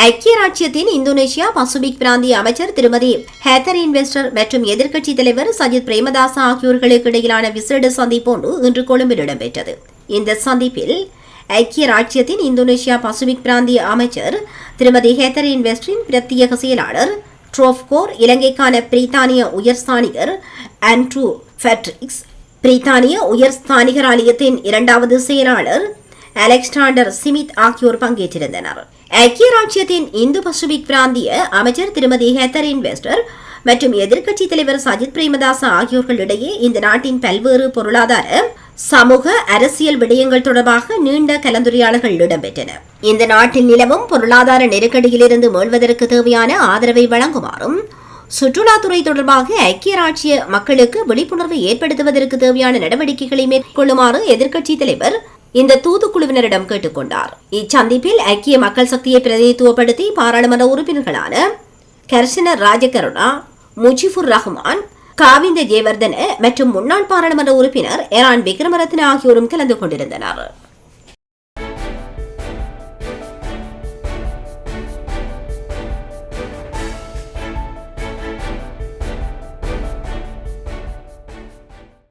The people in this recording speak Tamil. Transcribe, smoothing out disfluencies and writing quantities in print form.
ஐக்கிய ராச்சியத்தின் இந்தோனேஷியா பசிபிக் பிராந்திய அமைச்சர் திருமதி ஹேத்தரின் வெஸ்டர் மற்றும் எதிர்க்கட்சித் தலைவர் சஜித் பிரேமதாச ஆகியோர்களுக்கு இடையிலான விசேட சந்திப்பு ஒன்று இன்று கொழும்பில் இடம்பெற்றது. இந்த சந்திப்பில் ஐக்கிய ராச்சியத்தின் இந்தோனேஷியா பசிபிக் பிராந்திய அமைச்சர் திருமதி ஹேத்தரின் வெஸ்டரின் பிரத்யேக செயலாளர் ட்ரோஃப்கோர், இலங்கைக்கான பிரித்தானிய உயர்ஸ்தானிகர் ஆண்ட்ரூ ஃபெட்ரிக்ஸ், பிரித்தானிய உயர்ஸ்தானிகர் ஆலயத்தின் இரண்டாவது செயலாளர் அலெக்சாண்டர் சிமித் ஆகியோர் பங்கேற்றிருந்தனர். ஐக்கிய ராச்சியத்தின் இந்து பசிபிக் பிராந்திய அமைச்சர் திருமதி ஹேத்தரின் வெஸ்டர் மற்றும் எதிர்க்கட்சித் தலைவர் சஜித் பிரேமதாச ஆகியோர்களிடையே இந்த நாட்டின் பல்வேறு பொருளாதார, சமூக, அரசியல் விடயங்கள் தொடர்பாக நீண்ட கலந்துரையாடல்கள் இடம்பெற்றன. இந்த நாட்டில் நிலவும் பொருளாதார நெருக்கடியிலிருந்து மீள்வதற்கு தேவையான ஆதரவை வழங்குமாறும், சுற்றுலாத்துறை தொடர்பாக ஐக்கிய ராச்சிய மக்களுக்கு விழிப்புணர்வை ஏற்படுத்துவதற்கு தேவையான நடவடிக்கைகளை மேற்கொள்ளுமாறு எதிர்க்கட்சித் தலைவர் இந்த தூதுக்குழுவினரிடம் கேட்டுக் கொண்டார். இச்சந்திப்பில் ஐக்கிய மக்கள் சக்தியை பிரதிநிதித்துவப்படுத்தி பாராளுமன்ற உறுப்பினர்களான கர்ஷன ராஜகருணா, முஜிபுர் ரஹ்மான், காவிந்த ஜெயவர்தன மற்றும் முன்னாள் பாராளுமன்ற உறுப்பினர் எரான் விக்ரமரத்ன ஆகியோரும் கலந்து கொண்டிருந்தனர்.